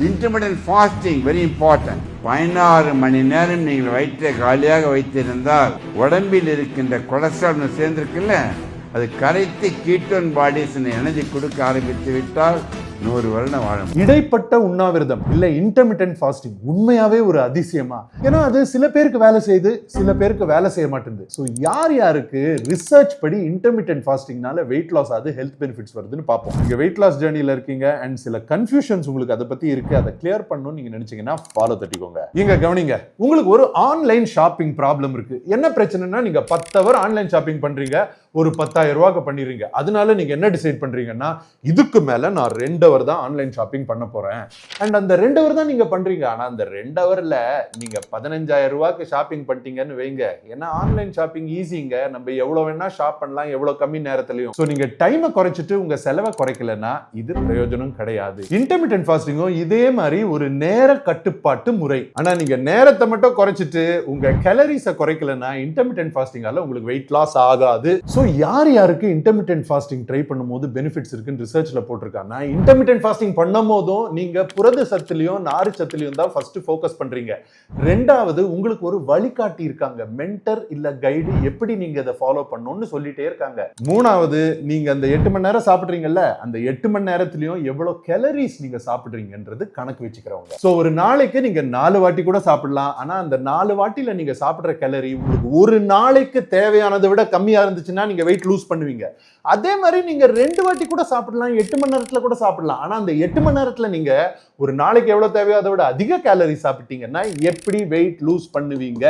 Intermittent fasting very important. 16 மணி நேரம் நீங்கள் வயிற்றை காலியாக வைத்திருந்தால் உடம்பில் இருக்கின்ற கொலஸ்ட்ரால் சேர்ந்திருக்குல்ல, அது கரைத்து கீட்டோன் பாடிஸ் எனர்ஜி கொடுக்க ஆரம்பித்து விட்டால் 100 வருடம் வாழும். இடைப்பட்ட உண்ணாவிரதம் இல்ல இன்டர்மிட்டன்ட் ஃபாஸ்டிங் உண்மையாவே ஒரு அதிசயமா? ஏன்னா அது சில பேருக்கு வேலை செய்யுது, சில பேருக்கு வேலை செய்ய மாட்டேங்குது. ஸோ யார் யாருக்கு ரிசர்ச் படி இன்டர்மிட்டன்ட் ஃபாஸ்டிங்னால வெயிட் லாஸ் ஆகுது, ஹெல்த் பெனிஃபிட்ஸ் வருதுன்னு பார்ப்போம். நீங்க வெயிட் லாஸ் ஜேர்னில இருக்கீங்க அண்ட் சில கன்ஃபியூஷன்ஸ் உங்களுக்கு அதை பத்தி இருக்கு, அதை கிளியர் பண்ணணும்னு நீங்க நினைச்சீங்கன்னா ஃபாலோ தட்டிக்கோங்க. இங்க கவனிங்க, உங்களுக்கு ஒரு ஆன்லைன் ஷாப்பிங் ப்ராப்ளம் இருக்கு. என்ன பிரச்சனைனா, நீங்க 10 ஹவர் ஆன்லைன் ஷாப்பிங் பண்றீங்க, ஒரு 10,000 ரூபாய்க்கு பண்ணிடுறீங்க. அதனால நீங்க என்ன டிசைட் பண்றீங்கன்னா, இதுக்கு மேல நான் 2 ஹவர் தான் ஆன்லைன் ஷாப்பிங் பண்ண போறேன். அண்ட் அந்த 2 ஹவர் தான் நீங்க பண்றீங்க. ஆனா அந்த 2 ஹவர்ல நீங்க 15,000 ரூபாய்க்கு ஷாப்பிங் பண்ணிட்டீங்கன்னு வைங்க. ஏன்னா ஆன்லைன் ஷாப்பிங் ஈஸிங்க, நம்ம எவ்வளவு வேணா ஷாப் பண்ணலாம், எவ்வளவு கம்மி நேரத்திலையும். ஸோ நீங்க டைமை குறைச்சிட்டு உங்க செலவை குறைக்கலன்னா இது பிரயோஜனம் கிடையாது. இன்டர்மிட்டன்ட் ஃபாஸ்டிங்கும் இதே மாதிரி ஒரு நேர கட்டுப்பாட்டு முறை. ஆனா நீங்க நேரத்தை மட்டும் குறைச்சிட்டு உங்க கேலரிஸை குறைக்கலன்னா இன்டர்மிட்டன்ட் ஃபாஸ்டிங்கால உங்களுக்கு வெயிட் லாஸ் ஆகாது. ஸோ யார் யாருக்கு இன்டர்மிட்டன்ட் ஃபாஸ்டிங் ட்ரை பண்ணும்போது பெனிஃபிட்ஸ் இருக்குன்னு ரிசர்ச்ல போட்டிருக்காங்க. இன்டர்மிட்டன்ட் ஃபாஸ்டிங் பண்ணும் போதும் நீங்க புரத சத்துலயும் நார் சத்துலயும் தான் ஃபர்ஸ்ட் ஃபோக்கஸ் பண்றீங்க. ரெண்டாவது, உங்களுக்கு ஒரு வழிகாட்டி இருக்காங்க, மென்டர் இல்ல கைடு, எப்படி நீங்க அதை ஃபாலோ பண்ணணும்னு சொல்லிட்டே இருக்காங்க. மூணாவது, நீங்க அந்த 8 மணி நேரம் சாப்பிடுறீங்கல்ல, அந்த 8 மணி நேரத்திலயும் எவ்வளவு கேலரிஸ் நீங்க சாப்பிடுறீங்கன்றது கணக்கு வச்சுக்கிறவங்க. சோ ஒரு நாளைக்கு நீங்க 4 வாட்டி கூட சாப்பிடலாம். ஆனா அந்த 4 வாட்டில நீங்க சாப்பிடுற கேலரி உங்களுக்கு ஒரு நாளைக்கு தேவையானதை விட கம்மியா இருந்துச்சுன்னா நீங்க வெயிட் லூஸ் பண்ணுவீங்க. அதே மாதிரி நீங்க 2 வாட்டி கூட சாப்பிடலாம், 8 மணி நேரத்துல கூட சாப்பிடலாம். ஆனா அந்த 8 மணி நேரத்துல நீங்க ஒரு நாளைக்கு எவ்வளவு தேவையோ அதை விட அதிக கேலரி சாப்பிட்டீங்கன்னா எப்படி வெயிட் லூஸ் பண்ணுவீங்க?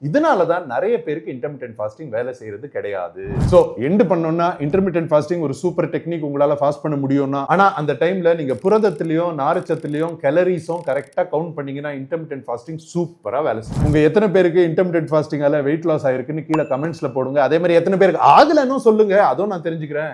இதனாலதான் நிறைய பேருக்கு இன்டர்மிட்டன்ட் ஃபாஸ்டிங் வேலை செய்யறது கிடையாது. சோ எண்ட் பண்ணோம்னா இன்டர்மிட்டன்ட் ஃபாஸ்டிங் ஒரு சூப்பர் டெக்னிக், உங்களால ஃபாஸ்ட் பண்ண முடியும்னா. ஆனா அந்த டைம்ல நீங்க புரதத்திலையும் நார்ச்சத்திலையும் கேலரிஸும் கரெக்டா கவுண்ட் பண்ணீங்கன்னா இன்டர்மிட்டன்ட் ஃபாஸ்டிங் சூப்பரா வேலை செய்யும். உங்க எத்தனை பேருக்கு இன்டர்மிட்டன்ட் ஃபாஸ்டிங்கால வெயிட் லாஸ் ஆயிருக்குன்னு கீழே கமெண்ட்ஸ்ல போடுங்க. அதே மாதிரி எத்தனை பேருக்கு ஆகலன்னு சொல்லுங்க, அதுவும் நான் தெரிஞ்சுக்கிறேன்.